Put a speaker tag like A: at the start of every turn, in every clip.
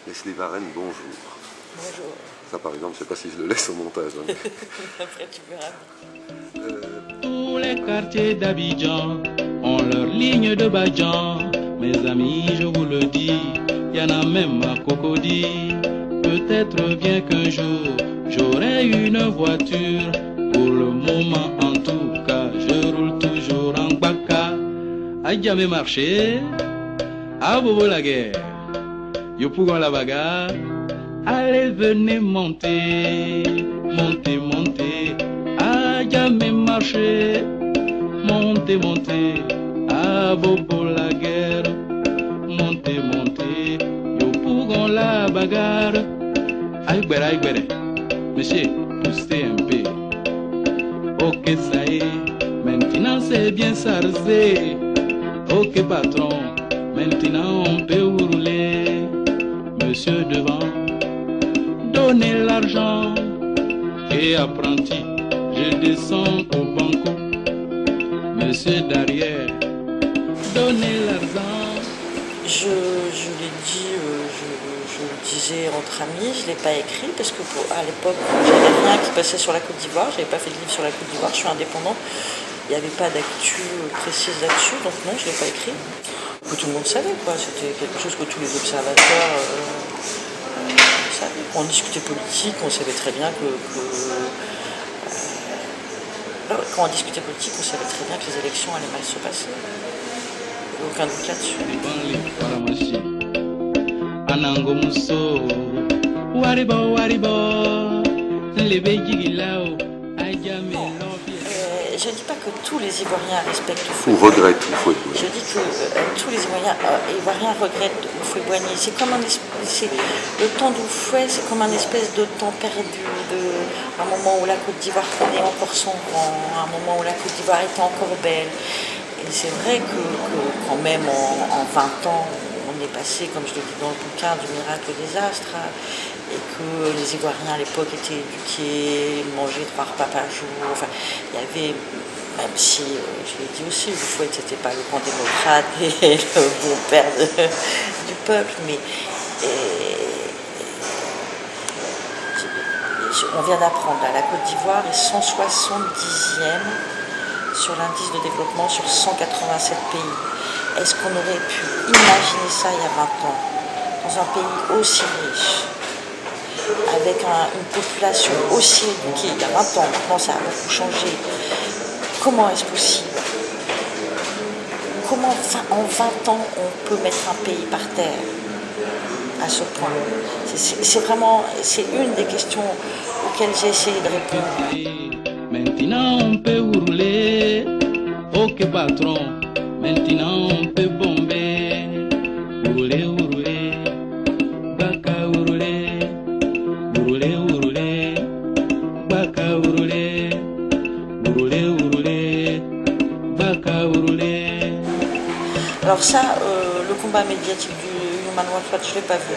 A: Leslie Varenne, bonjour.
B: Bonjour.
A: Ça, par exemple, je ne sais pas si je le laisse au montage. Hein.
B: Après, tu verras.
C: Tous les quartiers d'Abidjan ont leur ligne de Badjan. Mes amis, je vous le dis, y en a même à Cocody. Peut-être bien qu'un jour, j'aurai une voiture. Pour le moment, en tout cas, je roule toujours en Baka. A jamais marché, à Bobo la guerre. Yo pour la bagarre. Allez, venez monter, monter, monter. À jamais marché, montez, montez. À Bobo la guerre. Montez, montez. Yo pour la bagarre. Aïe, aïe, monsieur, poussez un peu. Ok, ça y est, maintenant c'est bien sarcé. Ok, patron, maintenant on peut rouler. Monsieur devant, donnez l'argent. Et apprenti, je descends au banco. Monsieur derrière, donnez l'argent.
B: Je l'ai dit, je le disais entre amis, je ne l'ai pas écrit parce que à l'époque, j'avais rien qui passait sur la Côte d'Ivoire, je n'avais pas fait de livre sur la Côte d'Ivoire, je suis indépendante, il n'y avait pas d'actu précise là-dessus, donc non, je ne l'ai pas écrit. Que tout le monde savait, quoi, c'était quelque chose que tous les observateurs savaient. On discutait politique, on savait très bien quand on discutait politique, on savait très bien que les élections allaient mal se passer. Aucun doute là-dessus. Je ne dis pas que tous les Ivoiriens respectent
A: Ou regrettent Houphouët-Boigny.
B: Je dis que tous les Ivoiriens regrettent Houphouët-Boigny. C'est comme le temps d'Houphouët, c'est comme un espèce de temps perdu, un moment où la Côte d'Ivoire prenait encore son rang, un moment où la Côte d'Ivoire était encore belle. Et c'est vrai que quand même en 20 ans, on est passé, comme je le dis dans le bouquin, du miracle au désastre, hein, et que les Ivoiriens à l'époque étaient éduqués, mangeaient 3 repas par jour. Enfin, il y avait, même si, je l'ai dit aussi, Houphouët c'était pas le grand démocrate et le bon père du peuple, mais on vient d'apprendre, la Côte d'Ivoire est 170e sur l'indice de développement sur 187 pays. Est-ce qu'on aurait pu imaginer ça il y a 20 ans, dans un pays aussi riche, avec une population aussi éduquée, il y a 20 ans, maintenant ça a beaucoup changé. Comment est-ce possible? Comment en 20 ans on peut mettre un pays par terre à ce point? C'est une des questions auxquelles j'ai essayé de répondre.
C: Maintenant on peut rouler, ok patron, maintenant on peut bomber, rouler, rouler, baka rouler, rouler, rouler, baka rouler, rouler, rouler, baka rouler.
B: Alors ça, le combat médiatique du Human Rights Watch, je ne l'ai pas vu.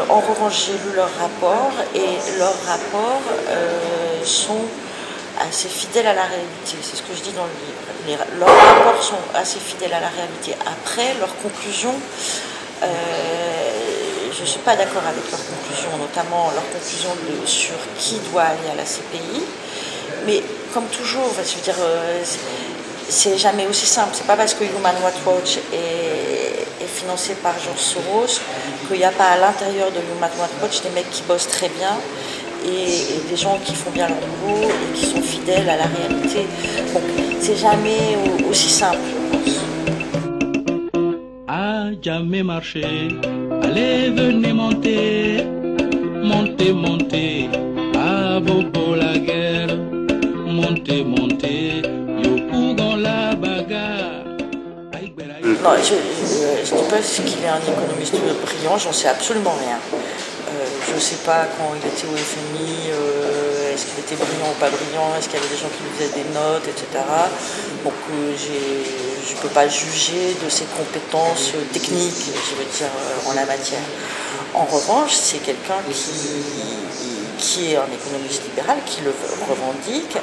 B: En revanche, j'ai lu leurs rapports et leurs rapports sont assez fidèles à la réalité. C'est ce que je dis dans le livre. Leurs rapports sont assez fidèles à la réalité. Après, leurs conclusions, je ne suis pas d'accord avec leurs conclusions, notamment leurs conclusions sur qui doit aller à la CPI. Mais comme toujours, je veux dire, c'est jamais aussi simple. C'est pas parce que Human Rights Watch est financé par George Soros qu'il n'y a pas à l'intérieur de Human Rights Watch des mecs qui bossent très bien et des gens qui font bien leur boulot et qui sont fidèles à la réalité. Donc c'est jamais aussi simple, je pense.
C: A jamais marché, allez venez monter, montez, montez, à Bobo la guerre, montez, montez, yo pour la bagarre.
B: Non, je ne dis pas qu'il est un économiste brillant, j'en sais absolument rien. Je ne sais pas quand il était au FMI, est-ce qu'il était brillant ou pas brillant, est-ce qu'il y avait des gens qui lui faisaient des notes, etc. Donc je ne peux pas juger de ses compétences techniques, je veux dire, en la matière. En revanche, c'est quelqu'un qui est un économiste libéral, qui le revendique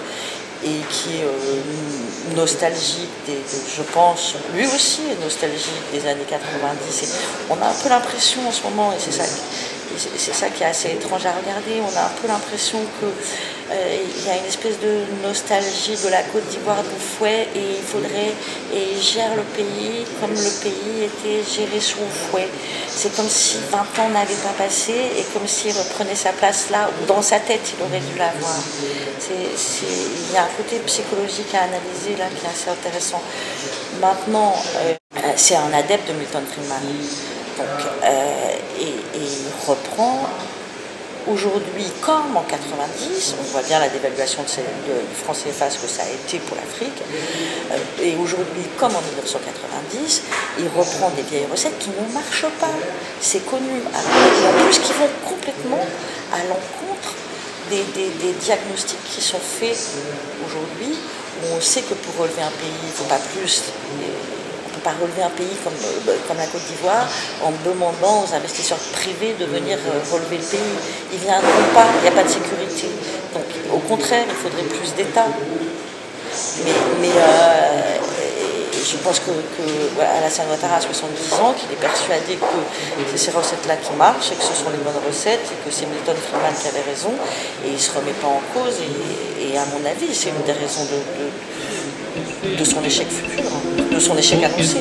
B: et qui est nostalgique, je pense, lui aussi est nostalgique des années 90. Et on a un peu l'impression en ce moment, et c'est ça qui est assez étrange à regarder, on a un peu l'impression qu'il y a une espèce de nostalgie de la Côte d'Ivoire d'Houphouët et il gère le pays comme le pays était géré sous Houphouët. C'est comme si 20 ans n'avaient pas passé et comme s'il reprenait sa place là, où dans sa tête il aurait dû l'avoir. Il y a un côté psychologique à analyser là qui est assez intéressant. Maintenant, c'est un adepte de Milton Friedman. Donc, et il reprend aujourd'hui comme en 90, on voit bien la dévaluation du franc CFA, ce que ça a été pour l'Afrique, et aujourd'hui comme en 1990, il reprend des vieilles recettes qui ne marchent pas, c'est connu, en plus qui vont complètement à l'encontre des diagnostics qui sont faits aujourd'hui, où on sait que pour relever un pays, il ne faut pas plus. On ne peut pas relever un pays comme la Côte d'Ivoire en demandant aux investisseurs privés de venir relever le pays. Ils ne viendront pas, il n'y a pas de sécurité. Donc au contraire, il faudrait plus d'État. Mais je pense que Alassane Ouattara a 70 ans, qu'il est persuadé que c'est ces recettes-là qui marchent et que ce sont les bonnes recettes et que c'est Milton Friedman qui avait raison et il ne se remet pas en cause et à mon avis c'est une des raisons de son échec futur, de son échec annoncé.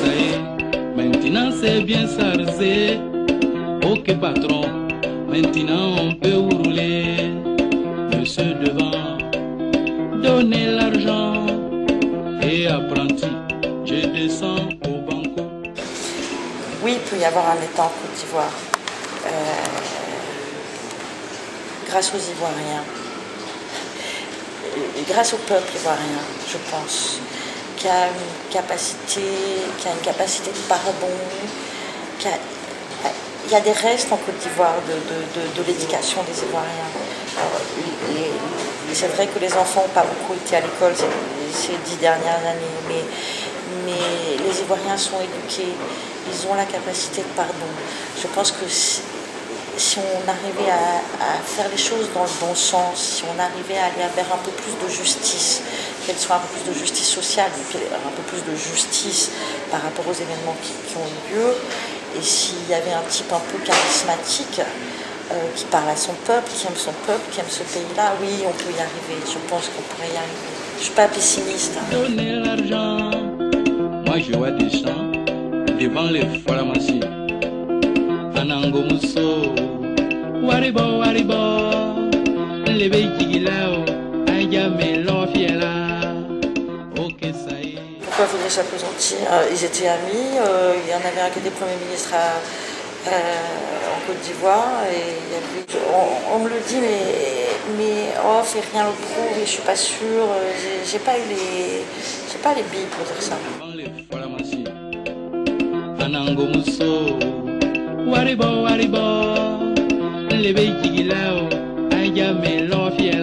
C: Maintenant c'est bien sarcé, ok patron, maintenant on peut rouler, monsieur devant, donnez l'argent et apprenti. Je descends au banco.
B: Oui, il peut y avoir un État en Côte d'Ivoire. Grâce aux Ivoiriens. Grâce au peuple ivoirien, je pense. Qui a une capacité de pardon. Il y a des restes en Côte d'Ivoire de l'éducation des Ivoiriens. C'est vrai que les enfants n'ont pas beaucoup été à l'école ces 10 dernières années, mais les Ivoiriens sont éduqués, ils ont la capacité de pardon. Je pense que si on arrivait à faire les choses dans le bon sens, si on arrivait à aller vers un peu plus de justice, qu'elle soit un peu plus de justice sociale, un peu plus de justice par rapport aux événements qui ont eu lieu, et s'il y avait un type un peu charismatique qui parle à son peuple, qui aime ce pays-là, oui, on peut y arriver, je pense qu'on pourrait y arriver. Je ne suis pas pessimiste.
C: Donnez l'argent, moi je vois des champs devant les pharmacies. Anango Musso, Waribo, les Beigilao, Ayame Lofiela, ok ça y est.
B: Pourquoi il faudrait s'appesantir? Ils étaient amis, il y en avait un qui était Premier ministre en Côte d'Ivoire, et on me le dit, mais oh, fait rien le prouve, et je suis pas sûre, j'ai pas les billes pour dire ça.
C: Devant les pharmacies, Anango Musso, Waribo, les Beigilao, Ayame Lofiela.